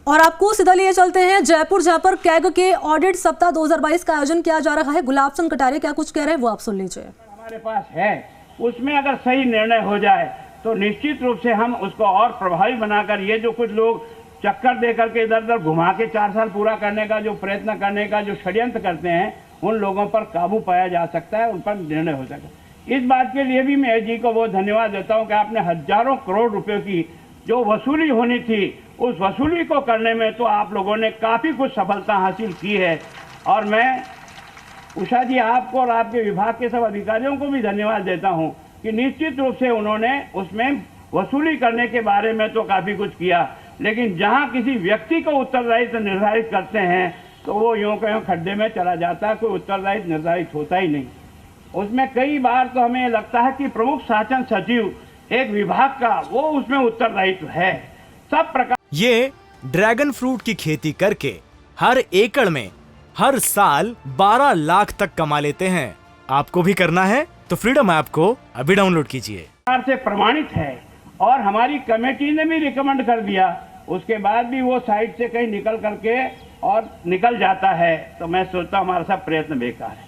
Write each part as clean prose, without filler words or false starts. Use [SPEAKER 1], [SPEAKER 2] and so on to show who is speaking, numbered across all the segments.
[SPEAKER 1] और आपको सीधा लिए चलते हैं जयपुर, जहां पर कैग के ऑडिट सप्ताह 2022 का आयोजन किया जा रहा है। गुलाब चंद कटारिया क्या कुछ कह रहे हैं वो आप सुन लीजिए।
[SPEAKER 2] हमारे पास है, उसमें अगर सही निर्णय हो जाए तो निश्चित रूप से हम उसको और प्रभावी बनाकर, ये जो कुछ लोग चक्कर दे करके इधर उधर घुमा के 4 साल पूरा करने का जो प्रयत्न करने का जो षड्यंत्र करते हैं, उन लोगों पर काबू पाया जा सकता है, उन पर निर्णय हो सकता है। इस बात के लिए भी मैं एजी को बहुत धन्यवाद देता हूँ कि आपने हजारों करोड़ रुपए की जो वसूली होनी थी, उस वसूली को करने में तो आप लोगों ने काफ़ी कुछ सफलता हासिल की है। और मैं उषा जी आपको और आपके विभाग के सब अधिकारियों को भी धन्यवाद देता हूं कि निश्चित रूप से उन्होंने उसमें वसूली करने के बारे में तो काफ़ी कुछ किया, लेकिन जहां किसी व्यक्ति को उत्तरदायित्व निर्धारित करते हैं तो वो यूं कहीं खड्डे में चला जाता है, कोई उत्तरदायित्व निर्धारित होता ही नहीं। उसमें कई बार तो हमें लगता है कि प्रमुख शासन सचिव एक विभाग का वो उसमें उत्तरदायित्व है। सब प्रकार
[SPEAKER 3] ये ड्रैगन फ्रूट की खेती करके हर एकड़ में हर साल 12 लाख तक कमा लेते हैं। आपको भी करना है तो फ्रीडम ऐप को अभी डाउनलोड कीजिए।
[SPEAKER 2] से प्रमाणित है और हमारी कमेटी ने भी रिकमेंड कर दिया, उसके बाद भी वो साइड से कहीं निकल करके और निकल जाता है, तो मैं सोचता हूँ हमारा सब प्रयत्न बेकार है।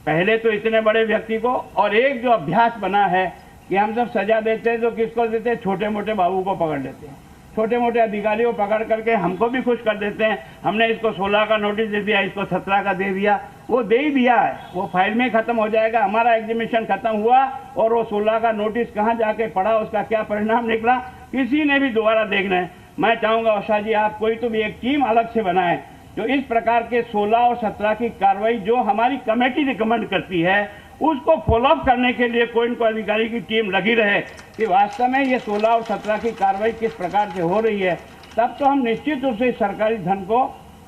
[SPEAKER 2] पहले तो इतने बड़े व्यक्ति को, और एक जो अभ्यास बना है कि हम सब सजा देते हैं तो किसको देते हैं, छोटे मोटे बाबू को पकड़ लेते हैं, छोटे मोटे अधिकारियों को पकड़ करके हमको भी खुश कर देते हैं। हमने इसको 16 का नोटिस दे दिया, इसको 17 का दे दिया, वो दे ही दिया है, वो फाइल में खत्म हो जाएगा। हमारा एग्जीबिशन खत्म हुआ और वो 16 का नोटिस कहाँ जाके पड़ा, उसका क्या परिणाम निकला, किसी ने भी दोबारा देखना है। मैं चाहूँगा उषा जी आप कोई तो भी एक टीम अलग से बनाएं जो इस प्रकार के 16 और 17 की कार्रवाई जो हमारी कमेटी रिकमेंड करती है उसको फॉलोअप करने के लिए कोई न कोई अधिकारी की टीम लगी रहे कि वास्तव में ये 16 और 17 की कार्रवाई किस प्रकार से हो रही है। तब तो हम निश्चित रूप से सरकारी धन को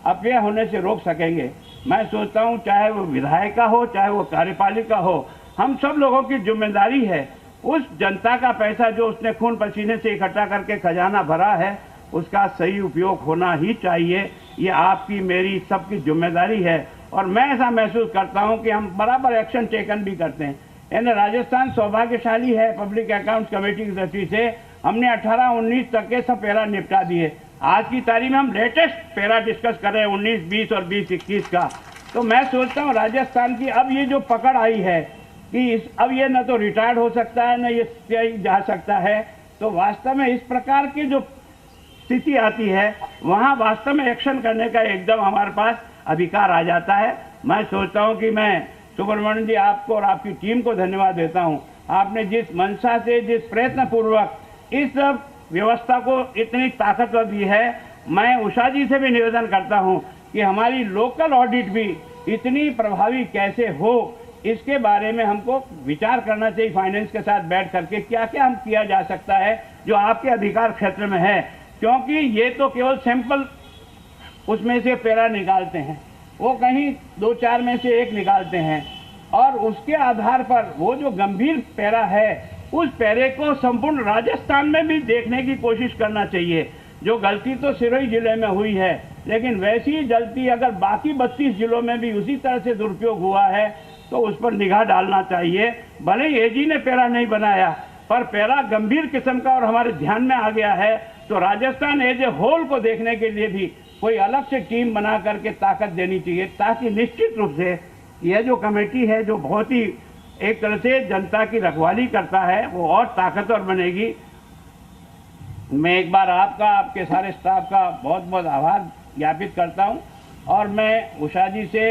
[SPEAKER 2] अपव्यय होने से रोक सकेंगे। मैं सोचता हूँ चाहे वो विधायक का हो, चाहे वो कार्यपालिका हो, हम सब लोगों की जिम्मेदारी है उस जनता का पैसा जो उसने खून पसीने से इकट्ठा करके खजाना भरा है उसका सही उपयोग होना ही चाहिए। ये आपकी मेरी सबकी जिम्मेदारी है और मैं ऐसा महसूस करता हूं कि हम बराबर एक्शन टेकन भी करते हैं। यानी राजस्थान सौभाग्यशाली है, पब्लिक अकाउंट्स कमेटी की दृष्टि से हमने 18-19 तक के सब पैरा निपटा दिए। आज की तारीख में हम लेटेस्ट पैरा डिस्कस कर रहे हैं 19-20 और 20-21 का। तो मैं सोचता हूँ राजस्थान की अब ये जो पकड़ आई है कि अब ये न तो रिटायर्ड हो सकता है न ये जा सकता है, तो वास्तव में इस प्रकार की जो स्थिति आती है वहाँ वास्तव में एक्शन करने का एकदम हमारे पास अधिकार आ जाता है। मैं सोचता हूं कि मैं सुब्रमण्यम जी आपको और आपकी टीम को धन्यवाद देता हूं। आपने जिस मंशा से, जिस प्रयत्न पूर्वक इस व्यवस्था को इतनी ताकतवर दी है, मैं उषा जी से भी निवेदन करता हूं कि हमारी लोकल ऑडिट भी इतनी प्रभावी कैसे हो, इसके बारे में हमको विचार करना चाहिए। फाइनेंस के साथ बैठ करके क्या क्या हम किया जा सकता है जो आपके अधिकार क्षेत्र में है, क्योंकि ये तो केवल सैंपल उसमें से पैरा निकालते हैं, वो कहीं 2-4 में से एक निकालते हैं और उसके आधार पर वो जो गंभीर पैरा है उस पैरे को संपूर्ण राजस्थान में भी देखने की कोशिश करना चाहिए। जो गलती तो सिरोही जिले में हुई है, लेकिन वैसी ही गलती अगर बाकी 32 जिलों में भी उसी तरह से दुरुपयोग हुआ है तो उस पर निगाह डालना चाहिए। भले ही एजी ने पैरा नहीं बनाया, पर पैरा गंभीर किस्म का और हमारे ध्यान में आ गया है, तो राजस्थान एज ए होल को देखने के लिए भी कोई अलग से टीम बना करके ताकत देनी चाहिए, ताकि निश्चित रूप से यह जो कमेटी है जो बहुत ही एक तरह से जनता की रखवाली करता है वो और ताकतवर बनेगी। मैं एक बार आपका, आपके सारे स्टाफ का बहुत बहुत आभार ज्ञापित करता हूं और मैं उषा जी से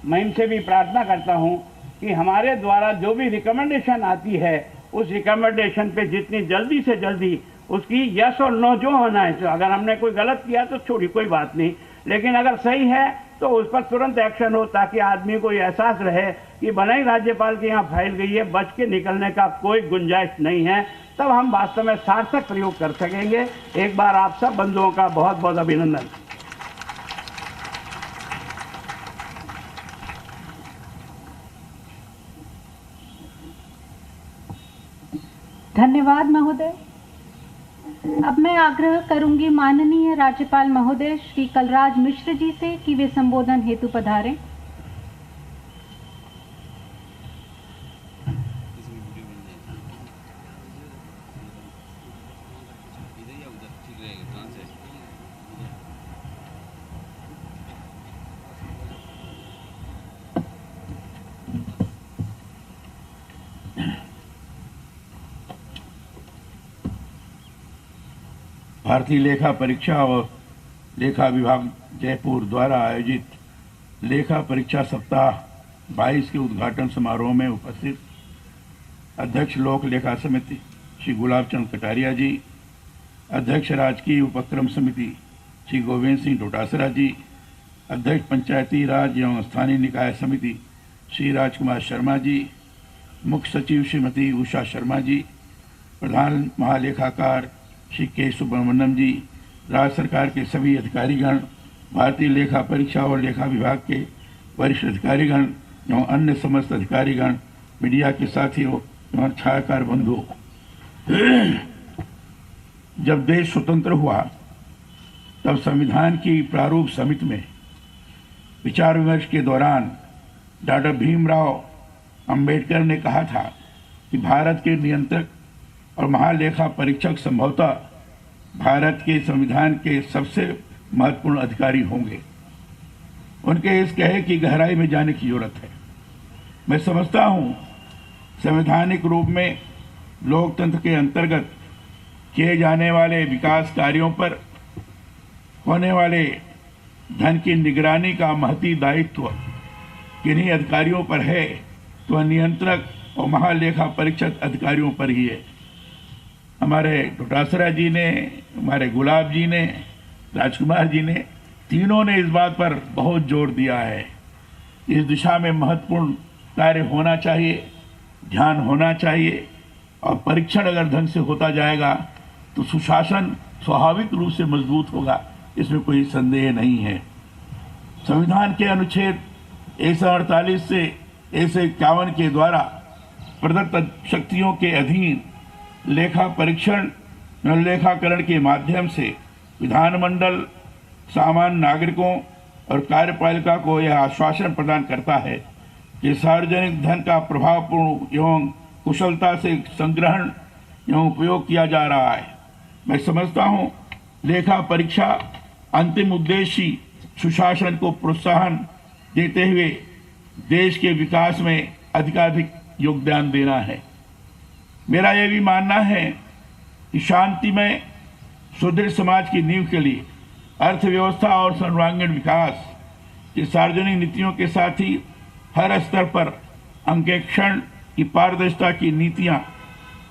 [SPEAKER 2] महिम से भी प्रार्थना करता हूं कि हमारे द्वारा जो भी रिकमेंडेशन आती है उस रिकमेंडेशन पे जितनी जल्दी से जल्दी उसकी यस और नो जो होना है, तो अगर हमने कोई गलत किया तो छोड़ी कोई बात नहीं, लेकिन अगर सही है तो उस पर तुरंत एक्शन हो, ताकि आदमी को एहसास रहे कि भले ही राज्यपाल के यहाँ फाइल गई है, बच के निकलने का कोई गुंजाइश नहीं है, तब हम वास्तव में सार्थक प्रयोग कर सकेंगे। एक बार आप सब बंधुओं का बहुत बहुत अभिनंदन।
[SPEAKER 4] धन्यवाद महोदय। अब मैं आग्रह करूंगी माननीय राज्यपाल महोदय श्री कलराज मिश्र जी से कि वे संबोधन हेतु पधारें।
[SPEAKER 5] भारतीय लेखा परीक्षा और लेखा विभाग जयपुर द्वारा आयोजित लेखा परीक्षा सप्ताह 22 के उद्घाटन समारोह में उपस्थित अध्यक्ष लोक लेखा समिति श्री गुलाब चंद कटारिया जी, अध्यक्ष राजकीय उपक्रम समिति श्री गोविंद सिंह डोटासरा जी, अध्यक्ष पंचायती राज एवं स्थानीय निकाय समिति श्री राजकुमार शर्मा जी, मुख्य सचिव श्रीमती उषा शर्मा जी, प्रधान महालेखाकार श्री के सुब्रमण्यम जी, राज्य सरकार के सभी अधिकारीगण, भारतीय लेखा परीक्षा और लेखा विभाग के वरिष्ठ अधिकारीगण एवं अन्य समस्त अधिकारीगण, मीडिया के साथियों एवं छायाकार बंधुओं, जब देश स्वतंत्र हुआ तब संविधान की प्रारूप समिति में विचार विमर्श के दौरान डॉक्टर भीमराव अंबेडकर ने कहा था कि भारत के नियंत्रक और महालेखा परीक्षक संभवतः भारत के संविधान के सबसे महत्वपूर्ण अधिकारी होंगे। उनके इस कहे की गहराई में जाने की जरूरत है। मैं समझता हूँ संवैधानिक रूप में लोकतंत्र के अंतर्गत किए जाने वाले विकास कार्यों पर होने वाले धन की निगरानी का महती दायित्व किन्हीं अधिकारियों पर है तो नियंत्रक और महालेखा परीक्षक अधिकारियों पर ही है। हमारे डोटासरा जी ने, हमारे गुलाब जी ने, राजकुमार जी ने, तीनों ने इस बात पर बहुत जोर दिया है। इस दिशा में महत्वपूर्ण कार्य होना चाहिए, ध्यान होना चाहिए और परीक्षण अगर ढंग से होता जाएगा तो सुशासन स्वाभाविक रूप से मजबूत होगा, इसमें कोई संदेह नहीं है। संविधान के अनुच्छेद 148 से 151 के द्वारा प्रदत्त शक्तियों के अधीन लेखा परीक्षण और लेखाकरण के माध्यम से विधानमंडल सामान्य नागरिकों और कार्यपालिका को यह आश्वासन प्रदान करता है कि सार्वजनिक धन का प्रभावपूर्ण एवं कुशलता से संग्रहण एवं उपयोग किया जा रहा है। मैं समझता हूँ लेखा परीक्षा अंतिम उद्देश्य ही सुशासन को प्रोत्साहन देते हुए देश के विकास में अधिकाधिक योगदान देना है। मेरा यह भी मानना है कि शांतिमय सुदृढ़ समाज की नींव के लिए अर्थव्यवस्था और सर्वांगीण विकास की सार्वजनिक नीतियों के साथ ही हर स्तर पर अंकेक्षण की पारदर्शिता की नीतियां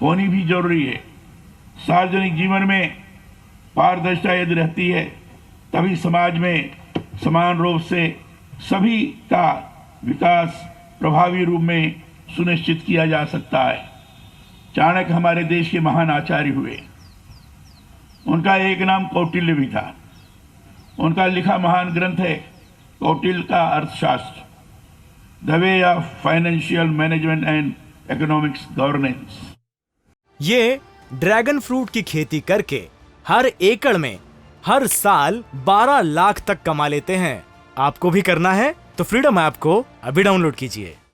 [SPEAKER 5] होनी भी जरूरी है। सार्वजनिक जीवन में पारदर्शिता यदि रहती है तभी समाज में समान रूप से सभी का विकास प्रभावी रूप में सुनिश्चित किया जा सकता है। चाणक्य हमारे देश के महान आचार्य हुए। उनका एक नाम कौटिल्य भी था। उनका लिखा महान ग्रंथ है कौटिल्य का अर्थशास्त्र, the way of financial management and economics governance.
[SPEAKER 3] ये ड्रैगन फ्रूट की खेती करके हर एकड़ में हर साल 12 लाख तक कमा लेते हैं। आपको भी करना है तो फ्रीडम ऐप को अभी डाउनलोड कीजिए।